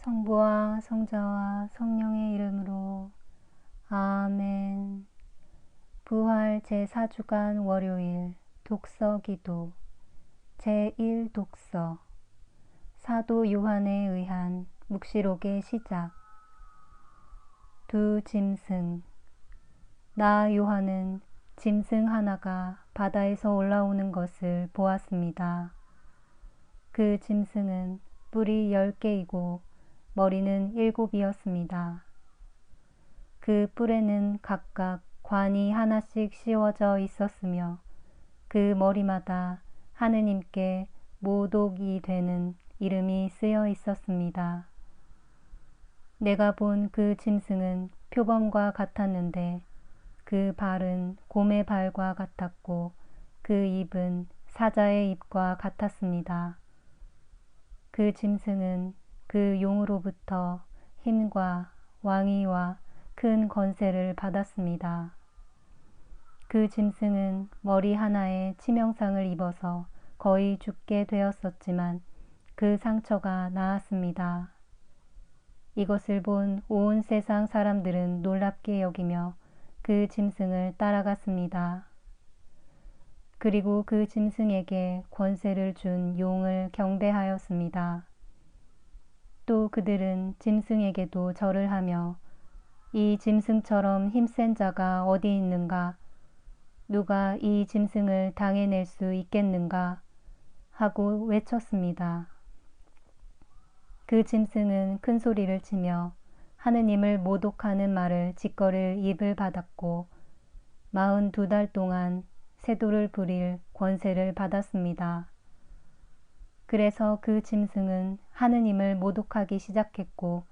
성부와 성자와 성령의 이름으로 아멘. 부활 제4주간 월요일 독서 기도 제1독서 사도 요한에 의한 묵시록의 시작. 두 짐승. 나 요한은 짐승 하나가 바다에서 올라오는 것을 보았습니다. 그 짐승은 뿔이 10개이고 머리는 7이었습니다. 그 뿔에는 각각 관이 하나씩 씌워져 있었으며 그 머리마다 하느님께 모독이 되는 이름이 쓰여 있었습니다. 내가 본 그 짐승은 표범과 같았는데 그 발은 곰의 발과 같았고 그 입은 사자의 입과 같았습니다. 그 짐승은 그 용으로부터 힘과 왕위와 큰 권세를 받았습니다. 그 짐승은 머리 하나에 치명상을 입어서 거의 죽게 되었었지만 그 상처가 나았습니다. 이것을 본 온 세상 사람들은 놀랍게 여기며 그 짐승을 따라갔습니다. 그리고 그 짐승에게 권세를 준 용을 경배하였습니다. 또 그들은 짐승에게도 절을 하며 이 짐승처럼 힘센 자가 어디 있는가? 누가 이 짐승을 당해낼 수 있겠는가? 하고 외쳤습니다. 그 짐승은 큰 소리를 치며 하느님을 모독하는 말을 짓거릴 입을 받았고 42달 동안 세도를 부릴 권세를 받았습니다. 그래서 그 짐승은 하느님을 모독하기 시작했고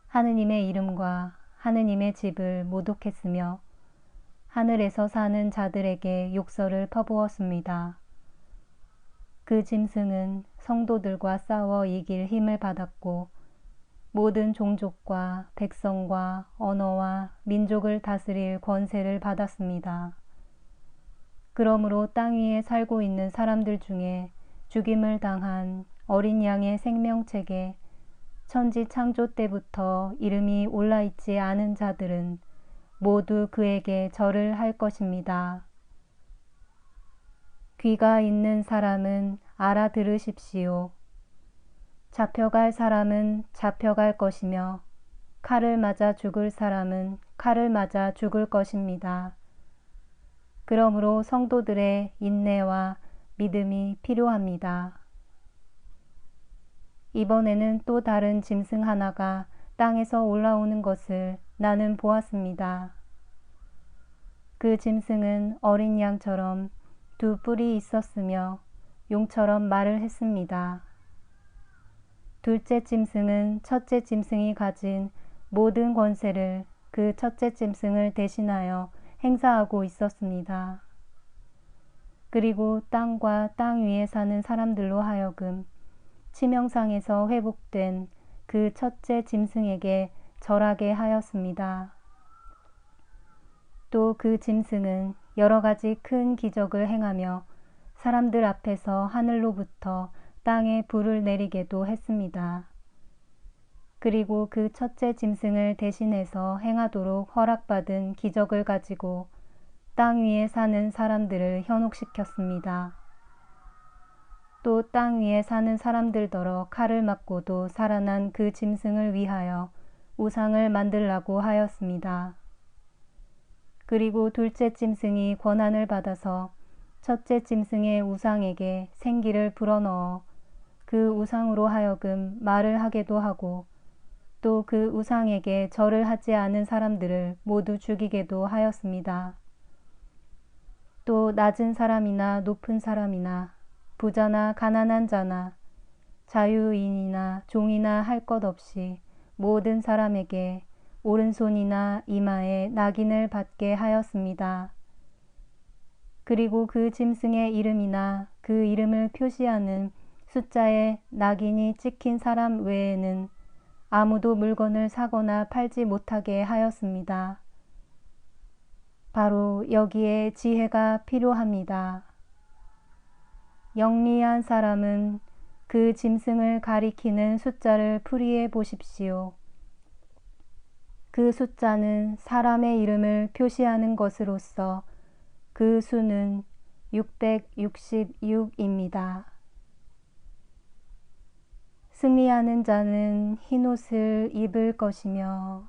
하느님의 이름과 하느님의 집을 모독했으며 하늘에서 사는 자들에게 욕설을 퍼부었습니다. 그 짐승은 성도들과 싸워 이길 힘을 받았고 모든 종족과 백성과 언어와 민족을 다스릴 권세를 받았습니다. 그러므로 땅 위에 살고 있는 사람들 중에 죽임을 당한 어린 양의 생명책에 천지 창조 때부터 이름이 올라있지 않은 자들은 모두 그에게 절을 할 것입니다. 귀가 있는 사람은 알아들으십시오. 잡혀갈 사람은 잡혀갈 것이며 칼을 맞아 죽을 사람은 칼을 맞아 죽을 것입니다. 그러므로 성도들의 인내와 믿음이 필요합니다. 이번에는 또 다른 짐승 하나가 땅에서 올라오는 것을 나는 보았습니다. 그 짐승은 어린 양처럼 두 뿔이 있었으며 용처럼 말을 했습니다. 둘째 짐승은 첫째 짐승이 가진 모든 권세를 그 첫째 짐승을 대신하여 행사하고 있었습니다. 그리고 땅과 땅 위에 사는 사람들로 하여금 치명상에서 회복된 그 첫째 짐승에게 절하게 하였습니다. 또 그 짐승은 여러 가지 큰 기적을 행하며 사람들 앞에서 하늘로부터 땅에 불을 내리게도 했습니다. 그리고 그 첫째 짐승을 대신해서 행하도록 허락받은 기적을 가지고 땅 위에 사는 사람들을 현혹시켰습니다. 또 땅 위에 사는 사람들더러 칼을 맞고도 살아난 그 짐승을 위하여 우상을 만들라고 하였습니다. 그리고 둘째 짐승이 권한을 받아서 첫째 짐승의 우상에게 생기를 불어넣어 그 우상으로 하여금 말을 하게도 하고 또 그 우상에게 절을 하지 않은 사람들을 모두 죽이게도 하였습니다. 또 낮은 사람이나 높은 사람이나 부자나 가난한 자나 자유인이나 종이나 할 것 없이 모든 사람에게 오른손이나 이마에 낙인을 받게 하였습니다. 그리고 그 짐승의 이름이나 그 이름을 표시하는 숫자에 낙인이 찍힌 사람 외에는 아무도 물건을 사거나 팔지 못하게 하였습니다. 바로 여기에 지혜가 필요합니다. 영리한 사람은 그 짐승을 가리키는 숫자를 풀이해 보십시오. 그 숫자는 사람의 이름을 표시하는 것으로서 그 수는 666입니다. 승리하는 자는 흰옷을 입을 것이며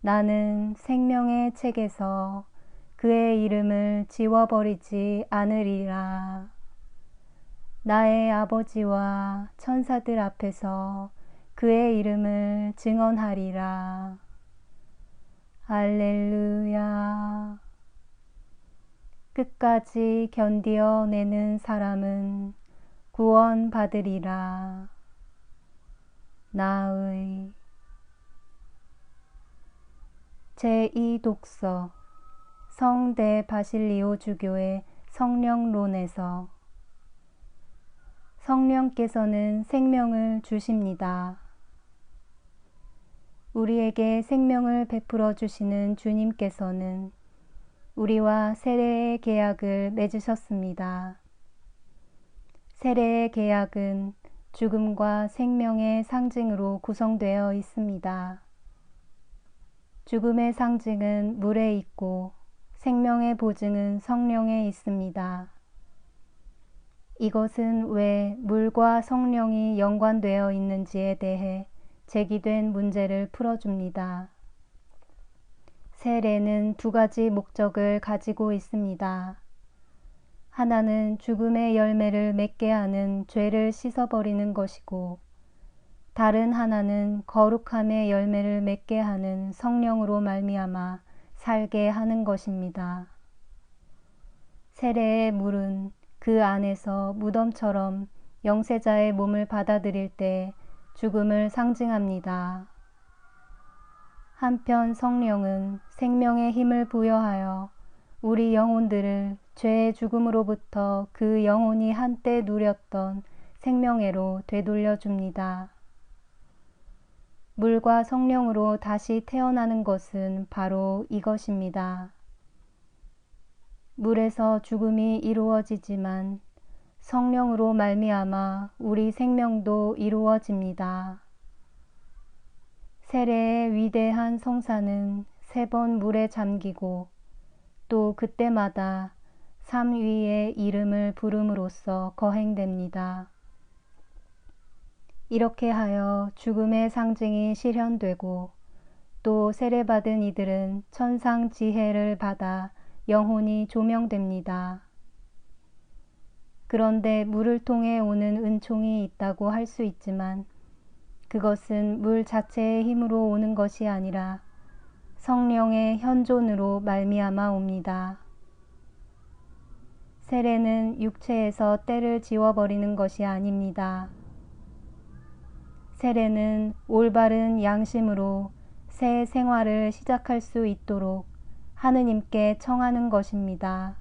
나는 생명의 책에서 그의 이름을 지워버리지 않으리라. 나의 아버지와 천사들 앞에서 그의 이름을 증언하리라. 할렐루야. 끝까지 견디어내는 사람은 구원받으리라. 나의 제2독서 성대 바실리오 주교의 성령론에서 성령께서는 생명을 주십니다. 우리에게 생명을 베풀어 주시는 주님께서는 우리와 세례의 계약을 맺으셨습니다. 세례의 계약은 죽음과 생명의 상징으로 구성되어 있습니다. 죽음의 상징은 물에 있고 생명의 보증은 성령에 있습니다. 이것은 왜 물과 성령이 연관되어 있는지에 대해 제기된 문제를 풀어줍니다. 세례는 두 가지 목적을 가지고 있습니다. 하나는 죽음의 열매를 맺게 하는 죄를 씻어버리는 것이고 다른 하나는 거룩함의 열매를 맺게 하는 성령으로 말미암아 살게 하는 것입니다. 세례의 물은 그 안에서 무덤처럼 영세자의 몸을 받아들일 때 죽음을 상징합니다. 한편 성령은 생명의 힘을 부여하여 우리 영혼들을 죄의 죽음으로부터 그 영혼이 한때 누렸던 생명애로 되돌려 줍니다. 물과 성령으로 다시 태어나는 것은 바로 이것입니다. 물에서 죽음이 이루어지지만 성령으로 말미암아 우리 생명도 이루어집니다. 세례의 위대한 성사는 3번 물에 잠기고 또 그때마다 삼위의 이름을 부름으로써 거행됩니다. 이렇게 하여 죽음의 상징이 실현되고 또 세례받은 이들은 천상 지혜를 받아 영혼이 조명됩니다. 그런데 물을 통해 오는 은총이 있다고 할 수 있지만 그것은 물 자체의 힘으로 오는 것이 아니라 성령의 현존으로 말미암아 옵니다. 세례는 육체에서 때를 지워버리는 것이 아닙니다. 세례는 올바른 양심으로 새 생활을 시작할 수 있도록 하느님께 청하는 것입니다.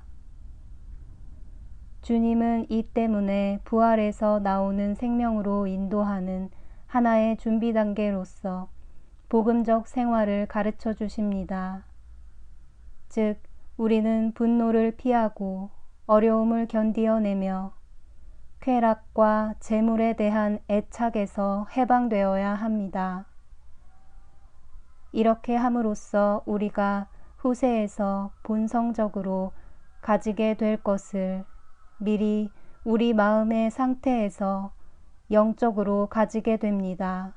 주님은 이 때문에 부활에서 나오는 생명으로 인도하는 하나의 준비 단계로서 복음적 생활을 가르쳐 주십니다. 즉, 우리는 분노를 피하고 어려움을 견디어내며 쾌락과 재물에 대한 애착에서 해방되어야 합니다. 이렇게 함으로써 우리가 후세에서 본성적으로 가지게 될 것을 미리 우리 마음의 상태에서 영적으로 가지게 됩니다.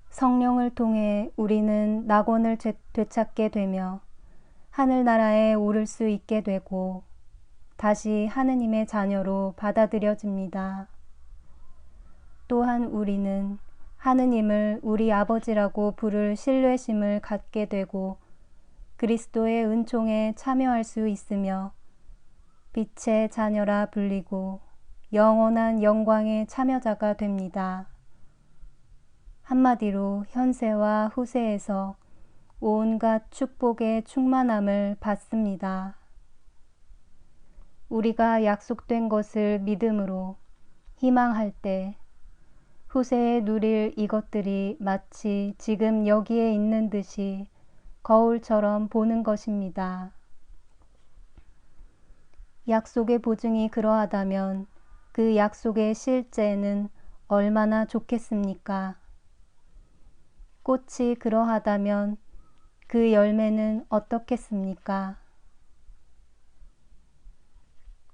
성령을 통해 우리는 낙원을 되찾게 되며 하늘나라에 오를 수 있게 되고 다시 하느님의 자녀로 받아들여집니다. 또한 우리는 하느님을 우리 아버지라고 부를 신뢰심을 갖게 되고 그리스도의 은총에 참여할 수 있으며 빛의 자녀라 불리고 영원한 영광의 참여자가 됩니다. 한마디로 현세와 후세에서 온갖 축복의 충만함을 받습니다. 우리가 약속된 것을 믿음으로 희망할 때 후세에 누릴 이것들이 마치 지금 여기에 있는 듯이 거울처럼 보는 것입니다. 약속의 보증이 그러하다면 그 약속의 실제는 얼마나 좋겠습니까? 꽃이 그러하다면 그 열매는 어떻겠습니까?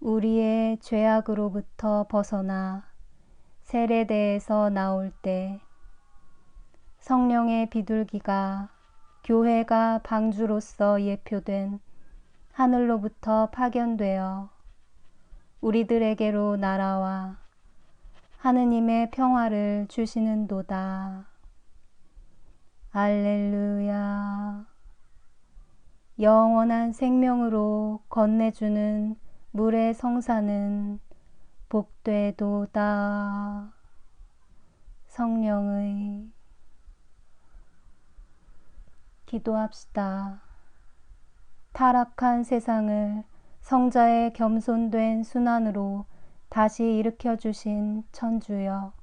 우리의 죄악으로부터 벗어나 세례대에서 나올 때 성령의 비둘기가 교회가 방주로서 예표된 하늘로부터 파견되어 우리들에게로 날아와 하느님의 평화를 주시는도다. 알렐루야. 영원한 생명으로 건네주는 물의 성사는 복되도다. 성령의 기도합시다. 타락한 세상을 성자의 겸손된 순환으로 다시 일으켜주신 천주여,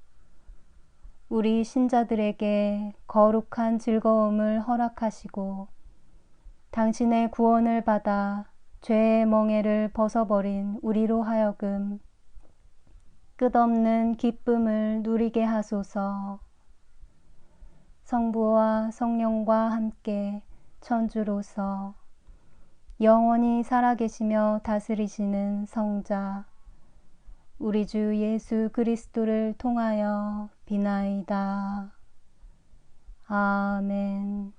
우리 신자들에게 거룩한 즐거움을 허락하시고 당신의 구원을 받아 죄의 멍에를 벗어버린 우리로 하여금 끝없는 기쁨을 누리게 하소서. 성부와 성령과 함께 천주로서 영원히 살아계시며 다스리시는 성자 우리 주 예수 그리스도를 통하여 비나이다. 아멘.